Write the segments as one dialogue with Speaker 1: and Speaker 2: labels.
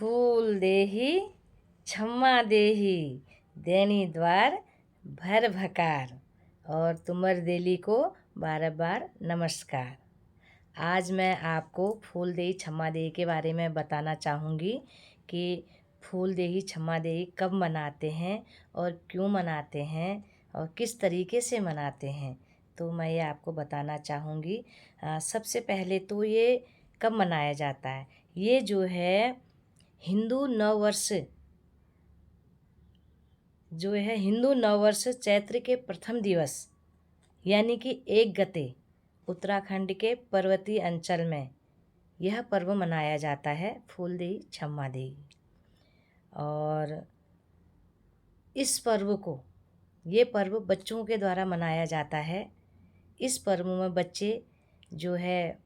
Speaker 1: फूल देहि छम्मा देहि देनी द्वार भर भकार और तुमर देली को बार बार नमस्कार। आज मैं आपको फूल देहि छम्मा देहि के बारे में बताना चाहूँगी कि फूल देहि छम्मा देहि कब मनाते हैं और क्यों मनाते हैं और किस तरीके से मनाते हैं। तो मैं ये आपको बताना चाहूँगी। सबसे पहले तो ये कब मनाया जाता है। ये जो है हिंदू नववर्ष चैत्र के प्रथम दिवस यानी कि 1 गते उत्तराखंड के पर्वतीय अंचल में यह पर्व मनाया जाता है, फूल देहि छम्मा देहि। और ये पर्व बच्चों के द्वारा मनाया जाता है। इस पर्व में बच्चे जो है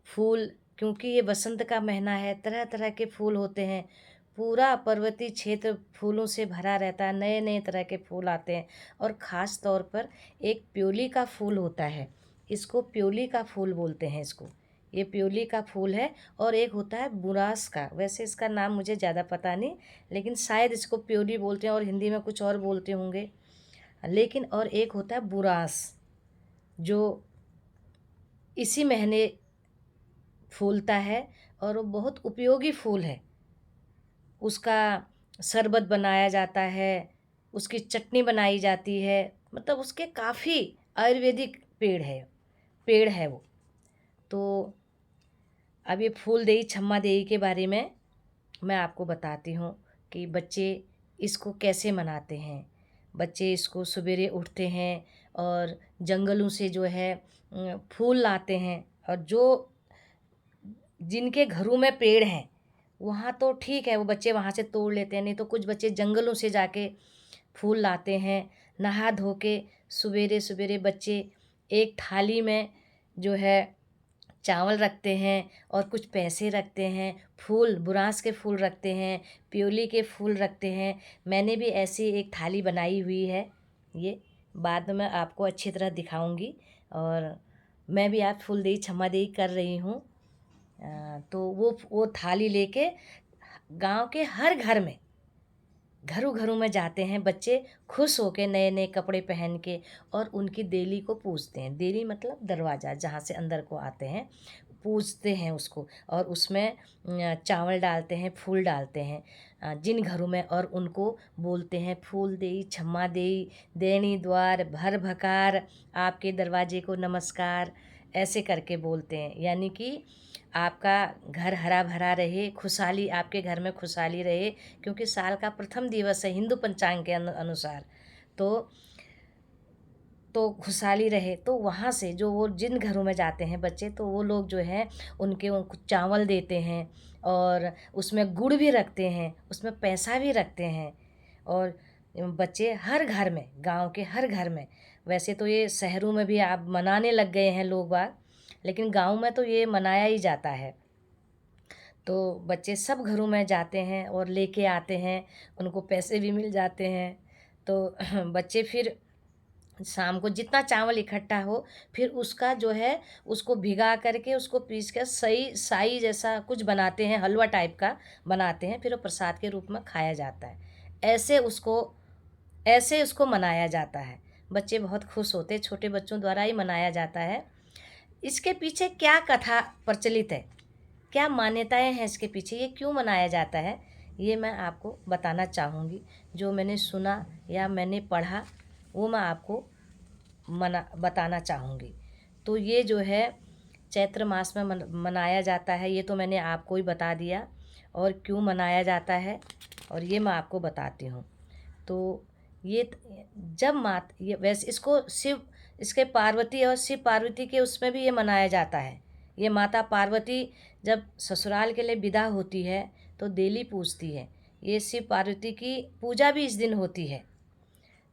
Speaker 1: फूल, क्योंकि ये बसंत का महीना है, तरह तरह के फूल होते हैं। पूरा पर्वतीय क्षेत्र फूलों से भरा रहता है, नए नए तरह के फूल आते हैं। और ख़ास तौर पर एक प्योली का फूल होता है, इसको प्योली का फूल बोलते हैं इसको। ये प्योली का फूल है। और एक होता है बुरांस का, वैसे इसका नाम मुझे ज़्यादा पता नहीं, लेकिन शायद इसको प्योली बोलते हैं और हिंदी में कुछ और बोलते होंगे। लेकिन और एक होता है बुरांस, जो इसी महीने फूलता है और वो बहुत उपयोगी फूल है। उसका शरबत बनाया जाता है, उसकी चटनी बनाई जाती है, मतलब उसके काफ़ी आयुर्वेदिक पेड़ है वो। तो अब ये फूल देहि छम्मा देहि के बारे में मैं आपको बताती हूँ कि बच्चे इसको कैसे मनाते हैं। बच्चे इसको सवेरे उठते हैं और जंगलों से जो है फूल लाते हैं। और जो जिनके घरों में पेड़ हैं वहाँ तो ठीक है, वो बच्चे वहाँ से तोड़ लेते हैं, नहीं तो कुछ बच्चे जंगलों से जाके फूल लाते हैं। नहा धो के सवेरे सवेरे बच्चे एक थाली में जो है चावल रखते हैं और कुछ पैसे रखते हैं, फूल बुरांस के फूल रखते हैं, प्योली के फूल रखते हैं। मैंने भी ऐसी एक थाली बनाई हुई है, ये बाद में आपको अच्छी तरह दिखाऊंगी। और मैं भी आज फूल देहि छम्मा देहि कर रही हूँ। तो वो थाली लेके गांव के हर घर में घरों घरों में जाते हैं बच्चे, खुश होके नए नए कपड़े पहन के, और उनकी देली को पूजते हैं। देली मतलब दरवाज़ा, जहाँ से अंदर को आते हैं, पूजते हैं उसको। और उसमें चावल डालते हैं, फूल डालते हैं जिन घरों में, और उनको बोलते हैं फूल देहि छम्मा देहि देनी द्वार भर भकार, आपके दरवाजे को नमस्कार, ऐसे करके बोलते हैं। यानी कि आपका घर हरा भरा रहे, खुशहाली, आपके घर में खुशहाली रहे, क्योंकि साल का प्रथम दिवस है हिंदू पंचांग के अनुसार। तो खुशहाली रहे। तो वहाँ से जो वो जिन घरों में जाते हैं बच्चे, तो वो लोग जो हैं उनको चावल देते हैं और उसमें गुड़ भी रखते हैं, उसमें पैसा भी रखते हैं। और बच्चे हर घर में, गांव के हर घर में, वैसे तो ये शहरों में भी आप मनाने लग गए हैं लोग बाग, लेकिन गांव में तो ये मनाया ही जाता है। तो बच्चे सब घरों में जाते हैं और लेके आते हैं, उनको पैसे भी मिल जाते हैं। तो बच्चे फिर शाम को जितना चावल इकट्ठा हो, फिर उसका जो है उसको भिगा करके उसको पीस कर सही साई जैसा कुछ बनाते हैं, हलवा टाइप का बनाते हैं, फिर वो प्रसाद के रूप में खाया जाता है। ऐसे उसको ऐसे उसको मनाया जाता है। बच्चे बहुत खुश होते हैं, छोटे बच्चों द्वारा ही मनाया जाता है। इसके पीछे क्या कथा प्रचलित है, क्या मान्यताएं हैं इसके पीछे, ये क्यों मनाया जाता है, ये मैं आपको बताना चाहूँगी। जो मैंने सुना या मैंने पढ़ा वो मैं आपको बताना चाहूँगी। तो ये जो है चैत्र मास में मनाया जाता है, ये तो मैंने आपको ही बता दिया। और क्यों मनाया जाता है और ये मैं आपको बताती हूँ। तो ये जब ये वैसे इसको इसके पार्वती और शिव पार्वती के उसमें भी ये मनाया जाता है। ये माता पार्वती जब ससुराल के लिए विदा होती है तो देली पूजती है। ये शिव पार्वती की पूजा भी इस दिन होती है।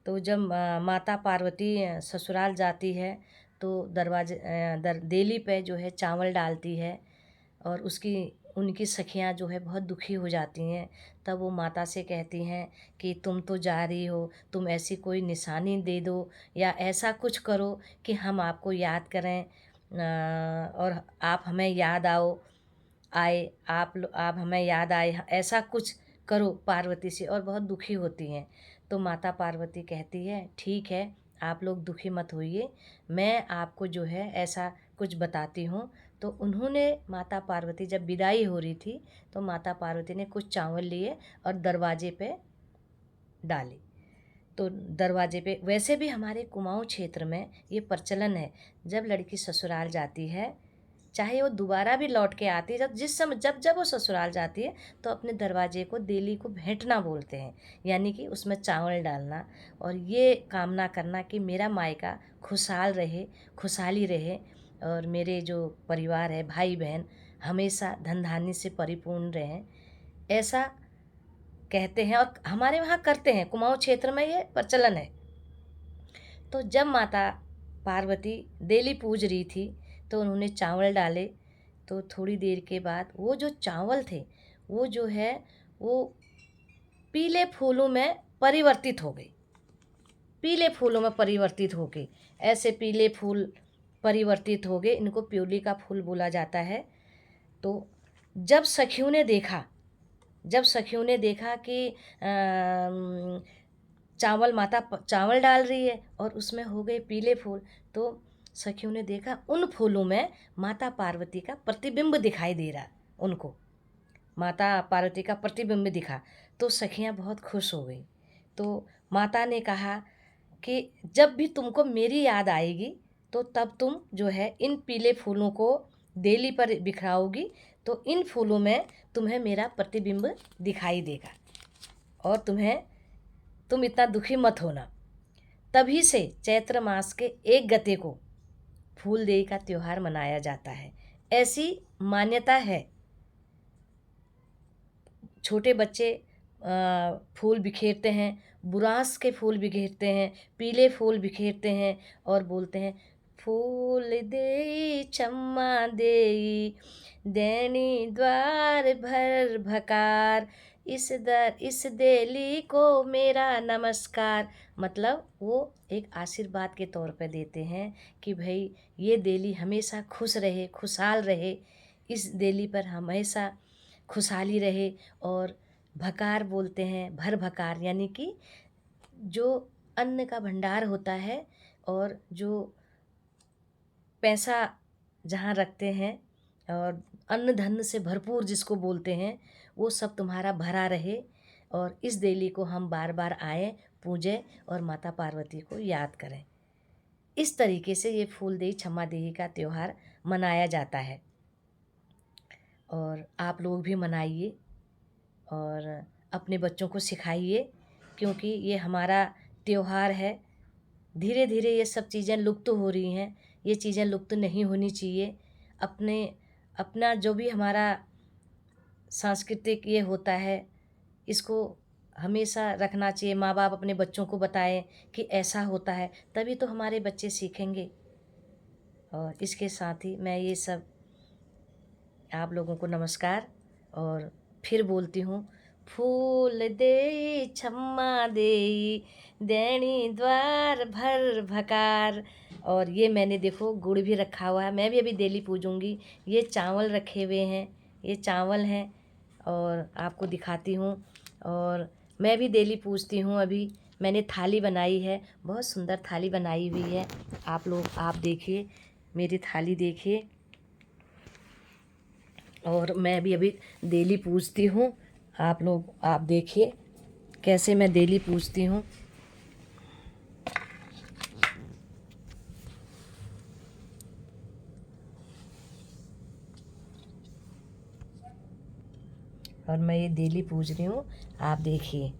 Speaker 1: तो जब माता पार्वती ससुराल जाती है तो देली पे जो है चावल डालती है, और उनकी सखियाँ जो है बहुत दुखी हो जाती हैं। तब वो माता से कहती हैं कि तुम तो जा रही हो, तुम ऐसी कोई निशानी दे दो या ऐसा कुछ करो कि हम आपको याद करें और आप हमें याद आओ। आए, आप हमें याद आए, ऐसा कुछ करो पार्वती से। और बहुत दुखी होती हैं। तो माता पार्वती कहती है ठीक है, आप लोग दुखी मत होइए, मैं आपको जो है ऐसा कुछ बताती हूँ। तो उन्होंने, माता पार्वती जब विदाई हो रही थी, तो माता पार्वती ने कुछ चावल लिए और दरवाजे पे डाले। तो दरवाजे पे, वैसे भी हमारे कुमाऊँ क्षेत्र में ये प्रचलन है, जब लड़की ससुराल जाती है, चाहे वो दोबारा भी लौट के आती है, जब जब वो ससुराल जाती है, तो अपने दरवाजे को देली को भेंटना बोलते हैं, यानी कि उसमें चावल डालना और ये कामना करना कि मेरा मायका खुशहाल रहे, खुशहाली रहे, और मेरे जो परिवार है, भाई बहन, हमेशा धन धान्य से परिपूर्ण रहें, ऐसा कहते हैं और हमारे वहाँ करते हैं। कुमाऊँ क्षेत्र में ये प्रचलन है। तो जब माता पार्वती देली पूज रही थी, तो उन्होंने चावल डाले। तो थोड़ी देर के बाद वो जो चावल थे, वो जो है वो पीले फूलों में परिवर्तित हो गए। पीले फूलों में परिवर्तित हो गए, ऐसे पीले फूल परिवर्तित हो गए, इनको प्यूली का फूल बोला जाता है। तो जब सखियों ने देखा, कि चावल डाल रही है और उसमें हो गए पीले फूल, तो सखियों ने देखा उन फूलों में माता पार्वती का प्रतिबिंब दिखाई दे रहा। उनको माता पार्वती का प्रतिबिंब दिखा, तो सखियां बहुत खुश हो गई। तो माता ने कहा कि जब भी तुमको मेरी याद आएगी, तो तब तुम जो है इन पीले फूलों को देली पर बिखराओगी, तो इन फूलों में तुम्हें मेरा प्रतिबिंब दिखाई देगा और तुम इतना दुखी मत होना। तभी से चैत्र मास के 1 गते को फूलदेई का त्योहार मनाया जाता है, ऐसी मान्यता है। छोटे बच्चे फूल बिखेरते हैं, बुरांस के फूल बिखेरते हैं, पीले फूल बिखेरते हैं और बोलते हैं, फूल देई छम्मा देई, दैनी द्वार भर भकार, इस देली को मेरा नमस्कार। मतलब वो एक आशीर्वाद के तौर पे देते हैं कि भाई ये देली हमेशा खुश रहे, खुशहाल रहे, इस देली पर हमेशा खुशहाली रहे। और भकार बोलते हैं, भर भकार, यानी कि जो अन्न का भंडार होता है और जो पैसा जहाँ रखते हैं और अन्न धन से भरपूर जिसको बोलते हैं, वो सब तुम्हारा भरा रहे। और इस देली को हम बार बार आएँ, पूजें और माता पार्वती को याद करें। इस तरीके से ये फूलदेई छम्मा देही का त्योहार मनाया जाता है और आप लोग भी मनाइए और अपने बच्चों को सिखाइए, क्योंकि ये हमारा त्योहार है। धीरे धीरे ये सब चीज़ें लुप्त हो रही हैं, ये चीज़ें लुप्त नहीं होनी चाहिए। अपना जो भी हमारा सांस्कृतिक ये होता है, इसको हमेशा रखना चाहिए। माँ बाप अपने बच्चों को बताएं कि ऐसा होता है, तभी तो हमारे बच्चे सीखेंगे। और इसके साथ ही मैं ये सब आप लोगों को नमस्कार और फिर बोलती हूँ, फूल दे छम्मा देई, दैनी द्वार भर भकार। और ये मैंने देखो गुड़ भी रखा हुआ है, मैं भी अभी डेली पूजूंगी। ये चावल रखे हुए हैं, ये चावल हैं और आपको दिखाती हूँ। और मैं भी डेली पूजती हूँ। अभी मैंने थाली बनाई है, बहुत सुंदर थाली बनाई हुई है। आप देखिए, मेरी थाली देखिए। और मैं भी अभी डेली पूजती हूँ। आप देखिए कैसे मैं डेली पूजती हूँ। और मैं ये डेली पूज रही हूँ, आप देखिए।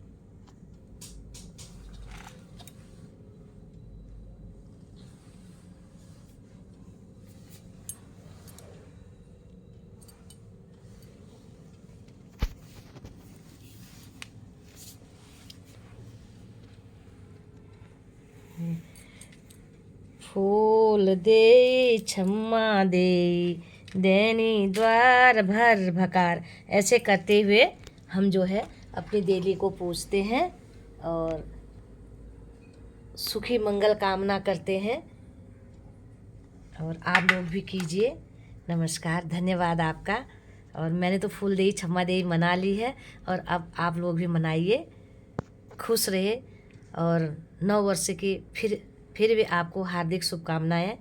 Speaker 1: फूल दे छम्मा दे, दैनी द्वार भर भकार। ऐसे करते हुए हम जो है अपनी देवी को पूजते हैं और सुखी मंगल कामना करते हैं। और आप लोग भी कीजिए। नमस्कार, धन्यवाद आपका। और मैंने तो फूलदेई छम्मा देई मना ली है, और अब आप लोग भी मनाइए, खुश रहे। और नव वर्ष की फिर भी आपको हार्दिक शुभकामनाएं।